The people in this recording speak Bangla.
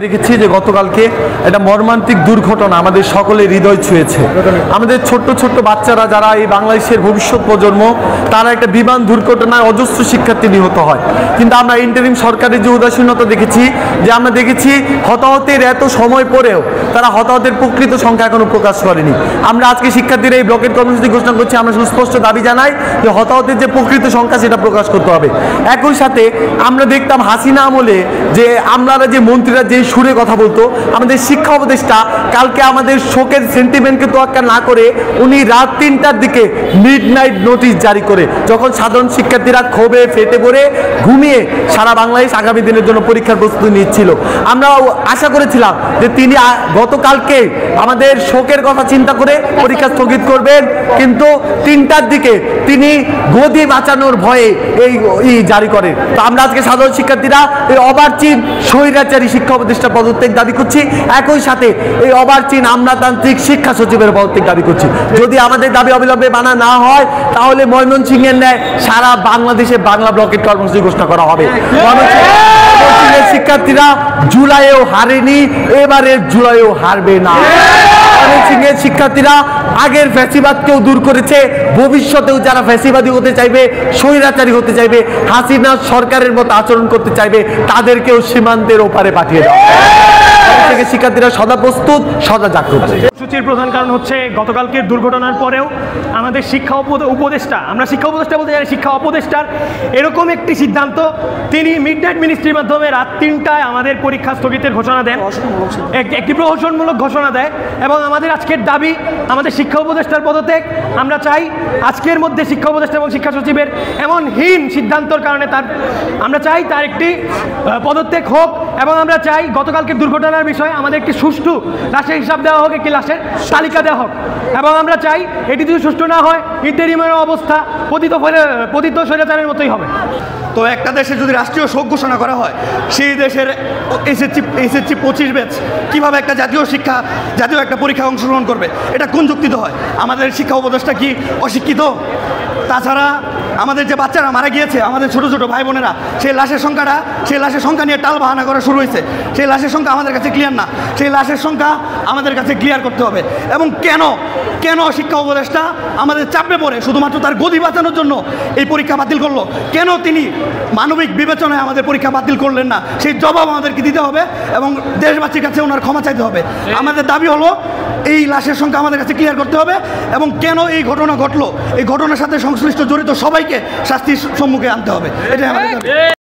দেখেছি যে গতকালকে একটা মর্মান্তিক দুর্ঘটনা আমাদের সকলের হৃদয় ছুঁয়েছে। আমাদের ছোট্ট ছোট্ট বাচ্চারা যারা এই বাংলাদেশের ভবিষ্যৎ প্রজন্ম, তারা একটা বিমান দুর্ঘটনায় অজস্র শিক্ষার্থী নিহত হয়। কিন্তু আমরা ইন্টারিম সরকারের যে উদাসীনতা দেখেছি, যে আমরা দেখেছি হতাহতের এত সময় পরেও তারা হতাহতের প্রকৃত সংখ্যা এখনো প্রকাশ করেনি। আমরা আজকে শিক্ষার্থীরা এই ব্লকেট কর্মসূচি ঘোষণা করছি। আমরা সুস্পষ্ট দাবি জানাই যে হতাহতের যে প্রকৃত সংখ্যা সেটা প্রকাশ করতে হবে। একই সাথে আমরা দেখতাম হাসিনা আমলে যে আমরা যে মন্ত্রীরা যে সুরে কথা বলতো, আমাদের শিক্ষা উপদেষ্টা কালকে আমাদের শোকের সেন্টিমেন্টকে তোয়াক্কা না করে উনি রাত 3টার দিকে মিডনাইট নোটিশ জারি করে, যখন সাধারণ শিক্ষার্থীরা ক্ষোভে ফেটে পড়ে ঘুমিয়ে সারা বাংলাদেশ আগামী দিনের জন্য পরীক্ষার প্রস্তুতি নিচ্ছিল, আমরা আশা করেছিলাম যে তিনি গতকালকে আমাদের শোকের কথা চিন্তা করে পরীক্ষা স্থগিত করবেন। কিন্তু 3টার দিকে তিনি গদি বাঁচানোর ভয়ে এই জারি করে। তো আমরা আজকে সাধারণ শিক্ষার্থীরা এই অবার্চিন স্বৈরাচারী শিক্ষা উপদেষ্টা পদত্যাগ দাবি করছি। একই সাথে এই অবার্চিন আমলাতান্ত্রিক শিক্ষা সচিবের পদত্যাগ দাবি করছি। যদি আমাদের দাবি অবিলম্বে মানা না হয়, তাহলে ময়মনসিংহের ন্যায় সারা বাংলাদেশে বাংলা ব্লকেট কর্মসূচি ঘোষণা করা হবে। ময়মনসিংহের শিক্ষার্থীরা জুলাইয়েও হারেনি, এবারের জুলাইয়েও হারবে না। ময়মনসিংহের শিক্ষার্থীরা আগের ফ্যাসিবাদকেও দূর করেছে, ভবিষ্যতেও যারা ফ্যাসিবাদী হতে চাইবে, স্বৈরাচারী হতে চাইবে, হাসিনা সরকারের মতো আচরণ করতে চাইবে, তাদেরকেও সীমান্তের ওপারে পাঠিয়ে দেওয়া। শিক্ষার্থীরা সদা প্রস্তুত, সদা জাগ্রত। কর্মসূচির প্রধান কারণ হচ্ছে গতকালকের দুর্ঘটনার পরেও আমাদের শিক্ষা উপদেষ্টা, আমরা শিক্ষা উপদেষ্টা বলতে চাই, শিক্ষা উপদেষ্টার এরকম একটি সিদ্ধান্ত, তিনি মিডনাইট মিনিস্ট্রির মাধ্যমে রাত 3টায় আমাদের পরীক্ষা স্থগিতের ঘোষণা দেন, একটি প্রহসনমূলক ঘোষণা দেয়। এবং আমাদের আজকের দাবি আমাদের শিক্ষা উপদেষ্টার পদত্যাগ। আমরা চাই আজকের মধ্যে শিক্ষা উপদেষ্টা এবং শিক্ষা সচিবের এমন হীন সিদ্ধান্তর কারণে আমরা চাই তার একটি পদত্যাগ হোক। এবং আমরা চাই গতকালকের দুর্ঘটনার বিষয়ে আমাদের একটি সুষ্ঠু লাশের হিসাব দেওয়া হোক, একটি লাশের তালিকা দেওয়া হোক। এবং আমরা চাই এটি যদি সুষ্ঠু না হয়, ইন্টারিমের অবস্থা পতিত স্বৈরাচারের মতোই হবে। তো একটা দেশে যদি রাষ্ট্রীয় শোক ঘোষণা করা হয়, সেই দেশের এসএসসি 25 ব্যাচ কীভাবে একটা জাতীয় একটা পরীক্ষায় অংশগ্রহণ করবে? এটা কোন যুক্তিতে হয়? আমাদের শিক্ষা উপদেষ্টা কি অশিক্ষিত? তাছাড়া আমাদের যে বাচ্চারা মারা গিয়েছে, আমাদের ছোটো ছোটো ভাই বোনেরা, সেই লাশের সংখ্যা নিয়ে টাল বাহানা করা শুরু হয়েছে। সেই লাশের সংখ্যা আমাদের কাছে ক্লিয়ার না, সেই লাশের সংখ্যা আমাদের কাছে ক্লিয়ার করতে হবে। এবং কেন শিক্ষা উপদেষ্টা আমাদের চাপে পড়ে শুধুমাত্র তার গদি বাঁচানোর জন্য এই পরীক্ষা বাতিল করলো? কেন তিনি মানবিক বিবেচনায় আমাদের পরীক্ষা বাতিল করলেন না? সেই জবাব আমাদেরকে দিতে হবে এবং দেশবাসীর কাছে ওনার ক্ষমা চাইতে হবে। আমাদের দাবি হলো এই লাশের সংখ্যা আমাদের কাছে ক্লিয়ার করতে হবে এবং কেন এই ঘটনা ঘটলো, এই ঘটনার সাথে সংশ্লিষ্ট জড়িত সবাইকে শাস্তির সম্মুখে আনতে হবে। এটাই আমাদের দাবি।